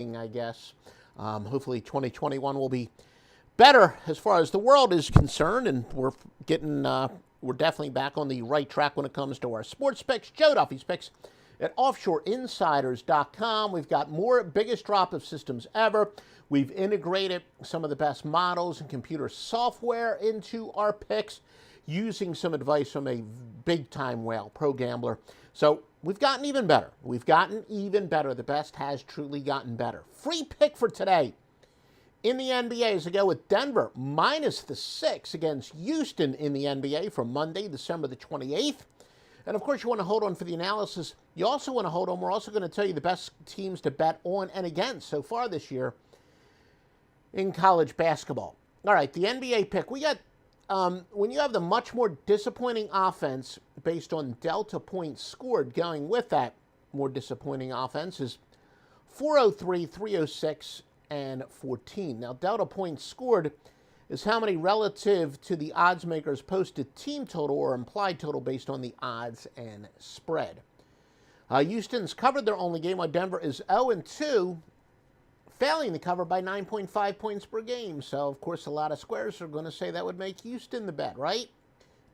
I guess. Hopefully 2021 will be better as far as the world is concerned, and we're definitely back on the right track when it comes to our sports picks. Joe Duffy's picks at offshoreinsiders.com. We've got more biggest drop of systems ever. We've integrated some of the best models and computer software into our picks using some advice from a big-time whale, pro gambler. So we've gotten even better. We've gotten even better. The best has truly gotten better. Free pick for today in the NBA is to go with Denver minus the 6 against Houston in the NBA from Monday, December the 28th. And, of course, you want to hold on for the analysis. You also want to hold on. We're also going to tell you the best teams to bet on and against so far this year in college basketball. All right, the NBA pick. We got, when you have the much more disappointing offense based on delta points scored, going with that more disappointing offense is 403, 306, and 14. Now, delta points scored is how many relative to the odds makers posted team total or implied total based on the odds and spread. Houston's covered their only game, while Denver is 0-2, failing to cover by 9.5 points per game. So, of course, a lot of squares are going to say that would make Houston the bet, right?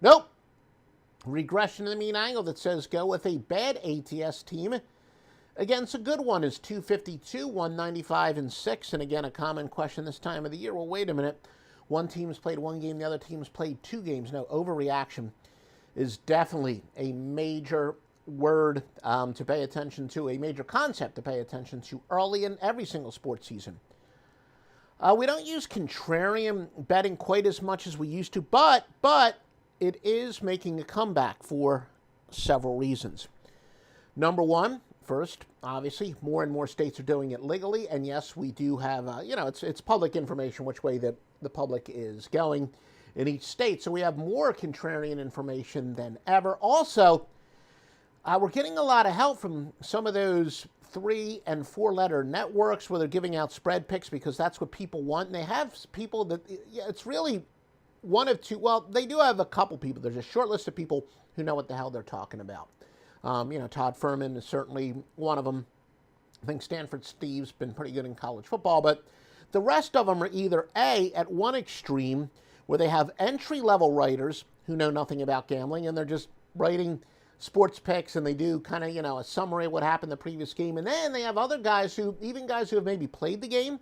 Nope. Regression to the mean angle that says go with a bad ATS team against a good one is 252, 195, and 6. And again, a common question this time of the year. Well, wait a minute. One team's played one game, the other team's played 2 games. No, overreaction is definitely a major word to pay attention to, a major concept to pay attention to early in every single sports season. We don't use contrarian betting quite as much as we used to, but it is making a comeback for several reasons. Number one, first, obviously, more and more states are doing it legally, and yes, we do have, it's public information which way that the public is going in each state, so we have more contrarian information than ever. Also, we're getting a lot of help from some of those 3- and 4-letter networks where they're giving out spread picks because that's what people want, and they have people that, it's really one of two, well, they do have a couple people. There's a short list of people who know what the hell they're talking about. Todd Furman is certainly one of them. I think Stanford Steve's been pretty good in college football, but the rest of them are either A, at one extreme, where they have entry-level writers who know nothing about gambling, and they're just writing sports picks, and they do kind of, a summary of what happened the previous game. And then they have other guys even guys who have maybe played the game,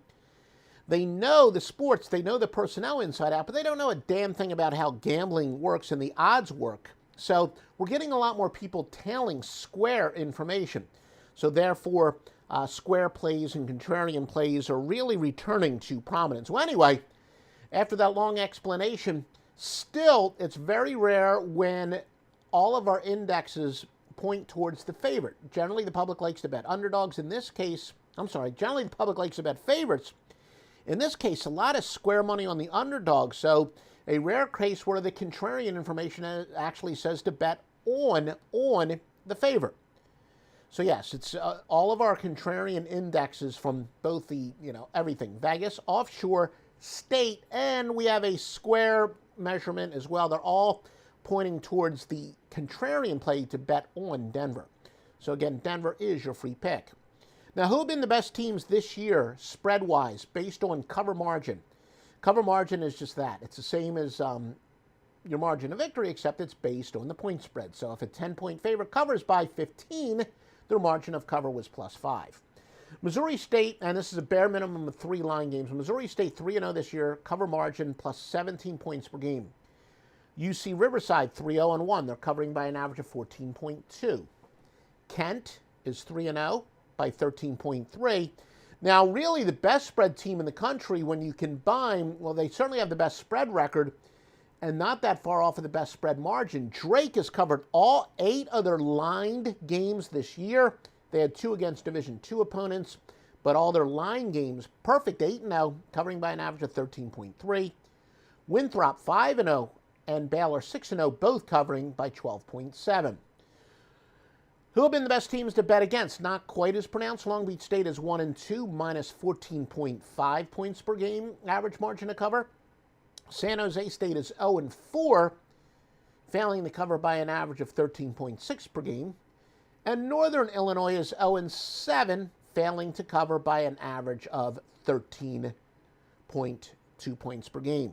they know the sports, they know the personnel inside out, but they don't know a damn thing about how gambling works and the odds work. So we're getting a lot more people tailing square information. So therefore, square plays and contrarian plays are really returning to prominence. Well, anyway, after that long explanation, still, it's very rare when all of our indexes point towards the favorite. Generally, the public likes to bet underdogs. Generally, the public likes to bet favorites. In this case, a lot of square money on the underdog, so a rare case where the contrarian information actually says to bet on the favorite. So yes, it's all of our contrarian indexes from both the, everything, Vegas, offshore, state, and we have a square measurement as well. They're all pointing towards the contrarian play to bet on Denver. So again, Denver is your free pick. Now, who have been the best teams this year, spread-wise, based on cover margin? Cover margin is just that. It's the same as your margin of victory, except it's based on the point spread. So if a 10-point favorite covers by 15, their margin of cover was +5. Missouri State, and this is a bare minimum of 3 line games. Missouri State 3-0 this year, cover margin +17 points per game. UC Riverside 3-0-1. They're covering by an average of 14.2. Kent is 3-0 by 13.3. Now, really, the best spread team in the country, when you combine, well, they certainly have the best spread record and not that far off of the best spread margin. Drake has covered all 8 of their lined games this year. They had 2 against Division II opponents, but all their line games, perfect 8-0, covering by an average of 13.3. Winthrop 5-0 and Baylor 6-0, both covering by 12.7. Who have been the best teams to bet against? Not quite as pronounced. Long Beach State is 1-2, minus 14.5 points per game, average margin to cover. San Jose State is 0-4, failing to cover by an average of 13.6 per game. And Northern Illinois is 0-7, failing to cover by an average of 13.2 points per game.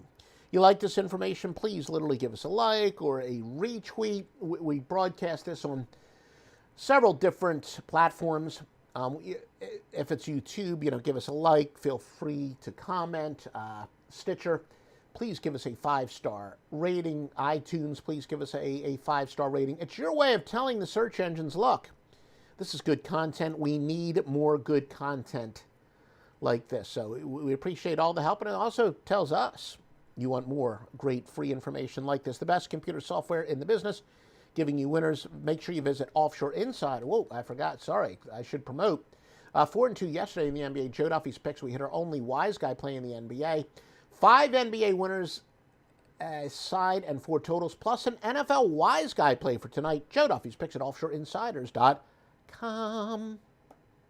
You like this information, please literally give us a like or a retweet. We broadcast this on several different platforms. If it's YouTube, give us a like. Feel free to comment. Stitcher, please give us a 5-star rating. iTunes, please give us a 5-star rating. It's your way of telling the search engines, look, this is good content. We need more good content like this. So we appreciate all the help. And it also tells us you want more great free information like this. The best computer software in the business, giving you winners. Make sure you visit Offshore Insider. Whoa, I forgot. Sorry, I should promote. 4-2 yesterday in the NBA. Joe Duffy's picks. We hit our only wise guy playing the NBA. 5 NBA winners, side and 4 totals, plus an NFL wise guy play for tonight. Joe Duffy's picks at offshoreinsiders.com.